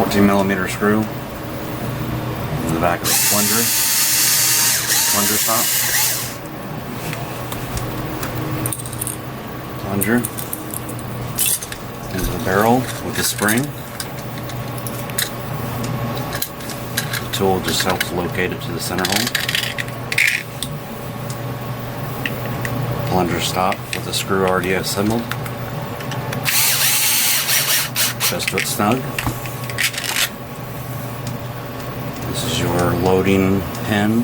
14mm screw in the back of the plunger stop. Plunger into the barrel with the spring. The tool just helps locate it to the center hole. Plunger stop with the screw already assembled. Just fit snug. This is your loading pin.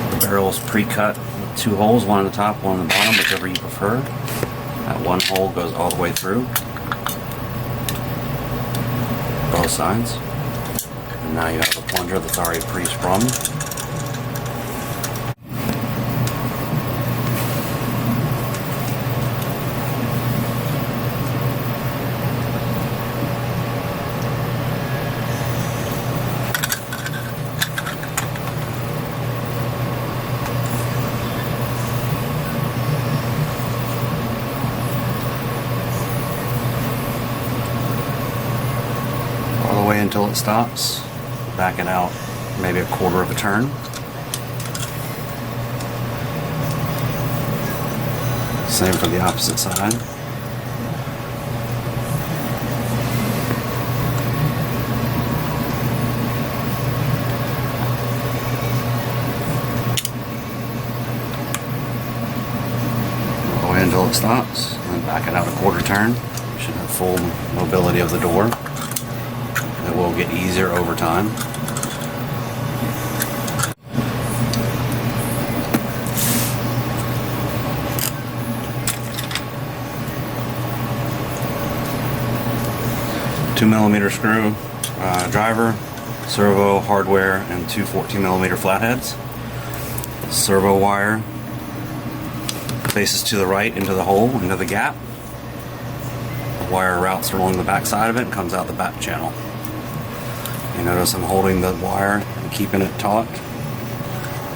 The barrel is pre-cut with 2 holes, one on the top, one on the bottom, whichever you prefer. That one hole goes all the way through, both sides. And now you have a plunger that's already pre-sprung. All the way until it stops. Back it out maybe a quarter of a turn. Same for the opposite side. All the way until it stops, and then back it out a quarter turn. You should have full mobility of the door. It will get easier over time. $2mm screw driver, servo hardware, and 2 14mm flatheads. Servo wire faces to the right into the hole, into the gap. The wire routes along the back side of it and comes out the back channel. You notice I'm holding the wire and keeping it taut.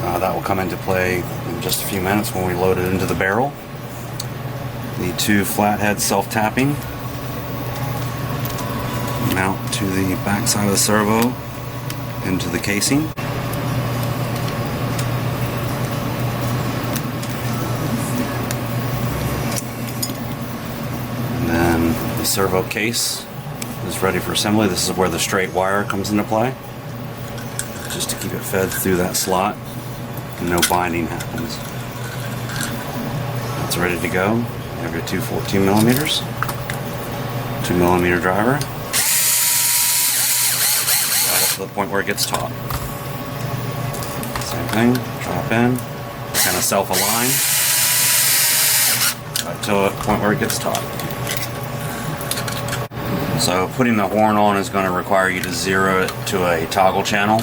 That will come into play in just a few minutes when we load it into the barrel. The 2 flatheads self-tapping mount to the back side of the servo into the casing. And then the servo case is ready for assembly. This is where the straight wire comes into play, just to keep it fed through that slot and no binding happens. It's ready to go. You have your 2 14mm, 2mm driver, right up to the point where it gets taut. Same thing, drop in, kind of self-align right to the point where it gets taut. So putting the horn on is going to require you to zero it to a toggle channel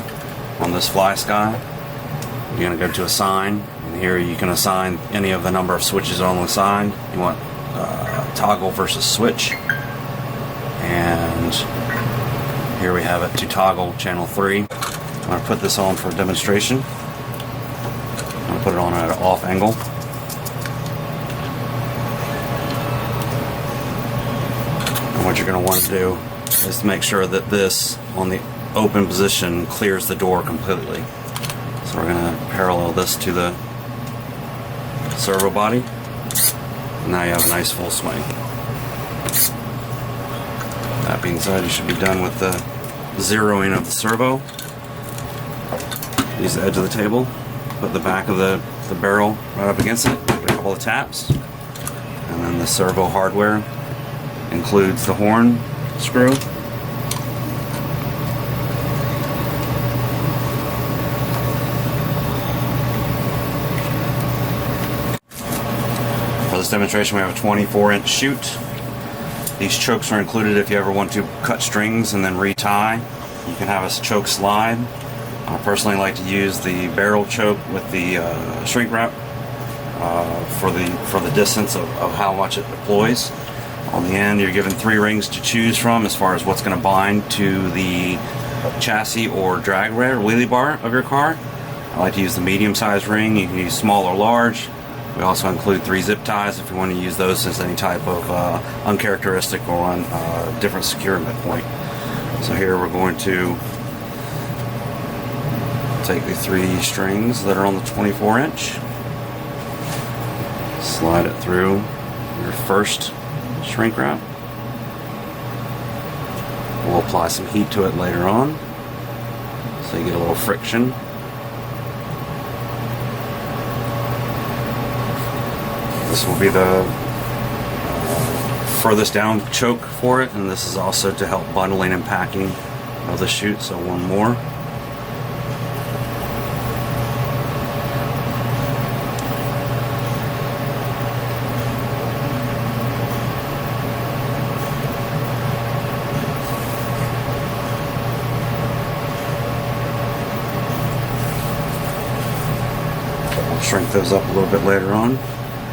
on this fly sky. You're going to go to assign, and here you can assign any of the number of switches on the side. You want toggle versus switch, and here we have it to toggle channel 3. I'm going to put this on for a demonstration. I'm going to put it on at an off angle. What you're going to want to do is to make sure that this on the open position clears the door completely. So we're going to parallel this to the servo body. Now you have a nice full swing. That being said, you should be done with the zeroing of the servo. Use the edge of the table, put the back of the barrel right up against it, give it a couple of taps, and then the servo hardware includes the horn screw, for this demonstration we have a 24-inch chute. These chokes are included if you ever want to cut strings and then retie. You can have a choke slide. I personally like to use the barrel choke with the shrink wrap for the distance of how much it deploys. On the end, you're given 3 rings to choose from as far as what's going to bind to the chassis or drag rail, wheelie bar of your car. I like to use the medium-sized ring. You can use small or large. We also include 3 zip ties if you want to use those as any type of uncharacteristic or different securement point. So here we're going to take the 3 strings that are on the 24-inch, slide it through your first shrink wrap. We'll apply some heat to it later on, so you get a little friction. This will be the furthest down choke for it, and this is also to help bundling and packing of the chute. So one more. Shrink those up a little bit later on.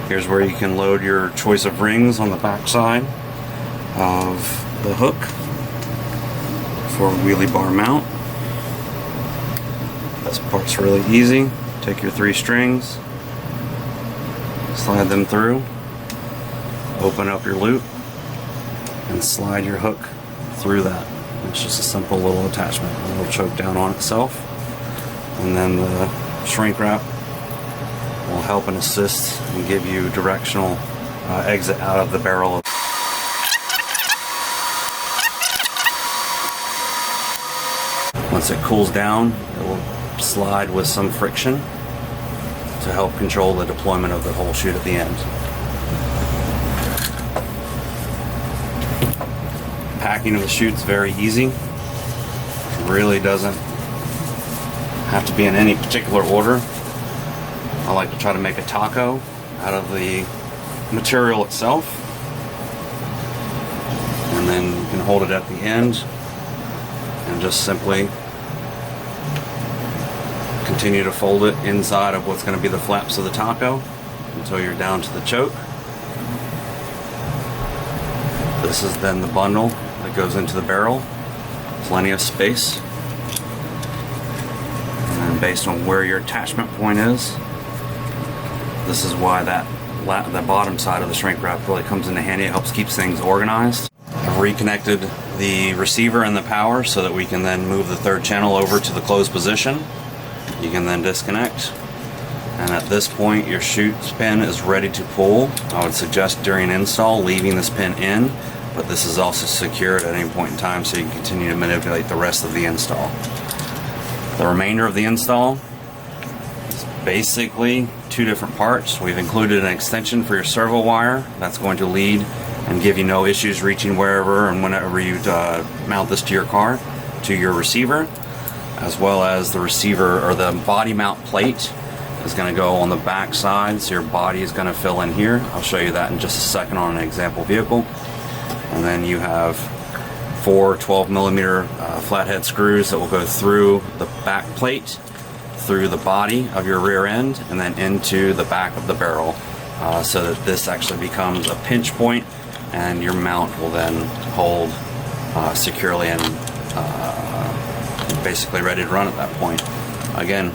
Here's where you can load your choice of rings on the back side of the hook for a wheelie bar mount. This part's really easy. Take your 3 strings, slide them through, open up your loop, and slide your hook through that. It's just a simple little attachment. It will choke down on itself, and then the shrink wrap will help and assist and give you directional exit out of the barrel. Once it cools down, it will slide with some friction to help control the deployment of the whole chute at the end. Packing of the chute's very easy. It really doesn't have to be in any particular order. I like to try to make a taco out of the material itself, and then you can hold it at the end and just simply continue to fold it inside of what's going to be the flaps of the taco until you're down to the choke. This is then the bundle that goes into the barrel. Plenty of space, and then based on where your attachment point is, this is why the bottom side of the shrink wrap really comes into handy. It helps keep things organized. I've reconnected the receiver and the power so that we can then move the 3rd channel over to the closed position. You can then disconnect, and at this point your chute pin is ready to pull. I would suggest during install leaving this pin in, but this is also secured at any point in time so you can continue to manipulate the rest of the install. The remainder of the install is basically 2 different parts. We've included an extension for your servo wire that's going to lead and give you no issues reaching wherever and whenever you mount this to your car, to your receiver, as well as the receiver or the body mount plate is going to go on the back side, so your body is going to fill in here. I'll show you that in just a second on an example vehicle. And then you have 4 12mm flathead screws that will go through the back plate, through the body of your rear end, and then into the back of the barrel, so that this actually becomes a pinch point, and your mount will then hold securely and basically ready to run at that point. Again,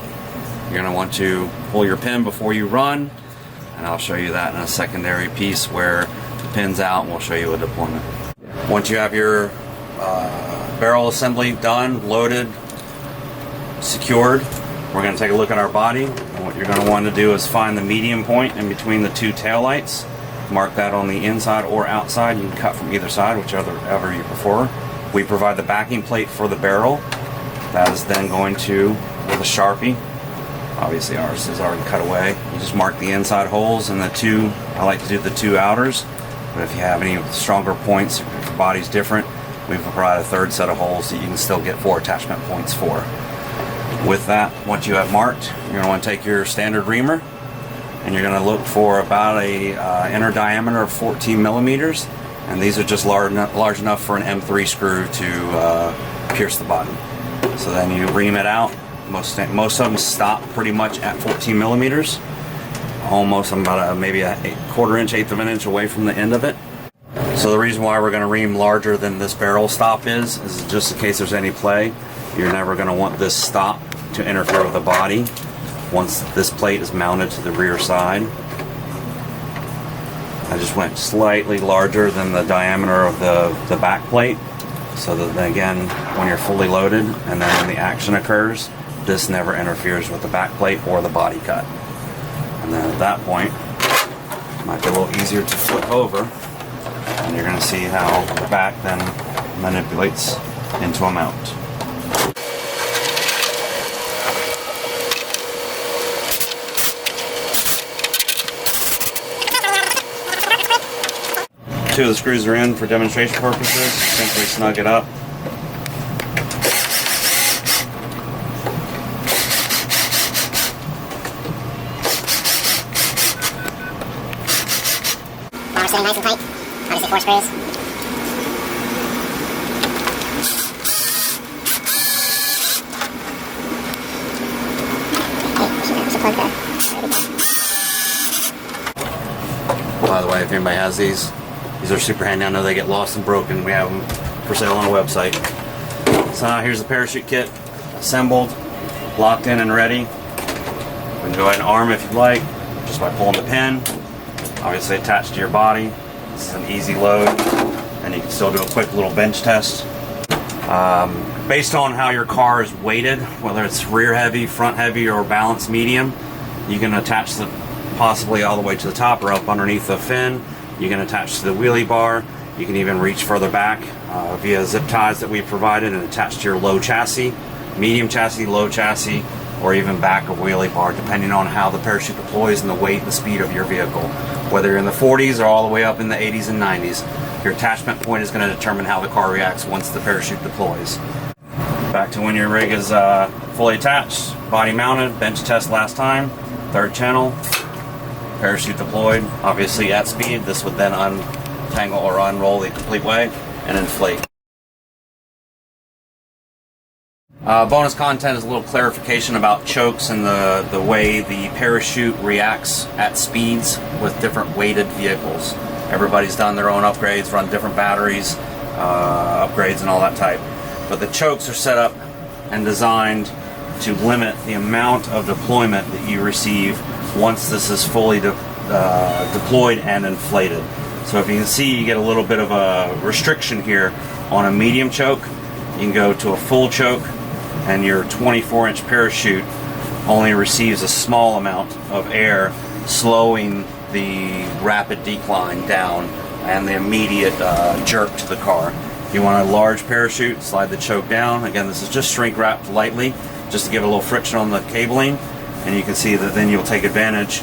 you're going to want to pull your pin before you run, and I'll show you that in a secondary piece where the pin's out, and we'll show you a deployment. Once you have your barrel assembly done, loaded, secured, we're going to take a look at our body, and what you're going to want to do is find the medium point in between the 2 tail lights. Mark that on the inside or outside. You can cut from either side, whichever you prefer. We provide the backing plate for the barrel. That is then going to, with a Sharpie, obviously ours is already cut away, you just mark the inside holes and the 2, I like to do the 2 outers, but if you have any stronger points, if your body's different, we provide a 3rd set of holes that you can still get 4 attachment points for. With that, once you have marked, you're going to want to take your standard reamer, and you're going to look for about a inner diameter of 14mm, and these are just large enough for an M3 screw to pierce the bottom. So then you ream it out. Most of them stop pretty much at 14mm. almost, I'm about maybe a quarter inch, eighth of an inch away from the end of it. So the reason why we're going to ream larger than this barrel stop is just in case there's any play. You're never going to want this stop to interfere with the body once this plate is mounted to the rear side. I just went slightly larger than the diameter of the back plate, so that again, when you're fully loaded and then when the action occurs, this never interferes with the back plate or the body cut. And then at that point, it might be a little easier to flip over, and you're going to see how the back then manipulates into a mount. Two of the screws are in for demonstration purposes. Simply snug it up. Bar sitting nice and tight. Obviously 4 screws. There's a plug there. By the way, if anybody has these are super handy. I know they get lost and broken. We have them for sale on the website. So now here's the parachute kit, assembled, locked in and ready. You can go ahead and arm if you'd like, just by pulling the pin. Obviously attached to your body. This is an easy load, and you can still do a quick little bench test. Based on how your car is weighted, whether it's rear heavy, front heavy, or balance medium, you can attach the possibly all the way to the top or up underneath the fin. You can attach to the wheelie bar. You can even reach further back via zip ties that we provided and attach to your low chassis, medium chassis, low chassis, or even back of wheelie bar, depending on how the parachute deploys and the weight and the speed of your vehicle. Whether you're in the 40s or all the way up in the 80s and 90s, your attachment point is going to determine how the car reacts once the parachute deploys. Back to when your rig is fully attached, body mounted, bench test last time, third channel. Parachute deployed, obviously at speed. This would then untangle or unroll the complete way and inflate. Bonus content is a little clarification about chokes and the way the parachute reacts at speeds with different weighted vehicles. Everybody's done their own upgrades, run different batteries, upgrades and all that type. But the chokes are set up and designed to limit the amount of deployment that you receive once this is fully deployed and inflated. So if you can see, you get a little bit of a restriction here on a medium choke. You can go to a full choke, and your 24-inch parachute only receives a small amount of air, slowing the rapid decline down and the immediate jerk to the car. If you want a large parachute, slide the choke down. Again, this is just shrink wrapped lightly, just to give a little friction on the cabling. And you can see that then you'll take advantage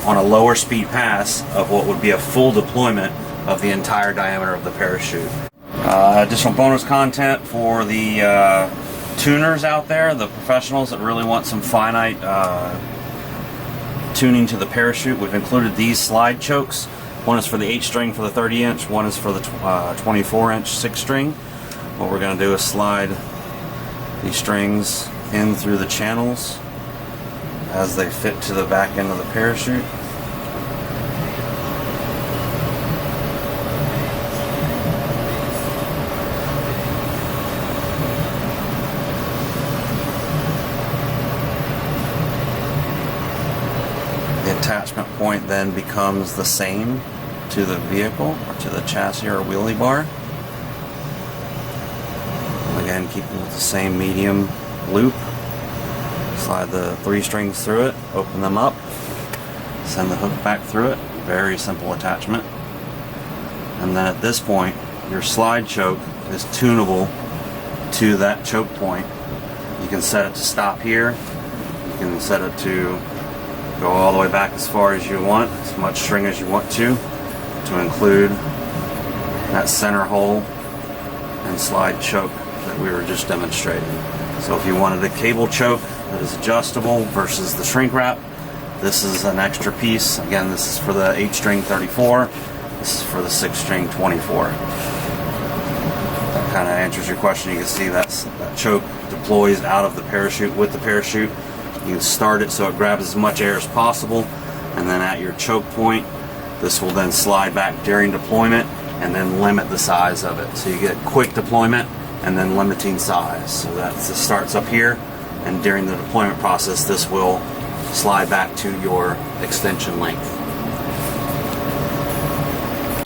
on a lower speed pass of what would be a full deployment of the entire diameter of the parachute. Additional bonus content for the tuners out there, the professionals that really want some finite tuning to the parachute. We've included these slide chokes. One is for the 8-string for the 30-inch, one is for the 24-inch 6-string. What we're going to do is slide these strings in through the channels as they fit to the back end of the parachute. The attachment point then becomes the same to the vehicle or to the chassis or wheelie bar. Again, keeping with the same medium loop. Slide the 3 strings through it, open them up, send the hook back through it. Very simple attachment. And then at this point, your slide choke is tunable to that choke point. You can set it to stop here. You can set it to go all the way back as far as you want, as much string as you want to include that center hole and slide choke that we were just demonstrating. So if you wanted a cable choke that is adjustable versus the shrink wrap, this is an extra piece. Again, this is for the 8-string 34, this is for the 6-string 24. That kind of answers your question. You can see that choke deploys out of the parachute with the parachute. You can start it so it grabs as much air as possible, and then at your choke point, this will then slide back during deployment and then limit the size of it. So you get quick deployment and then limiting size. So that starts up here, and during the deployment process, this will slide back to your extension length.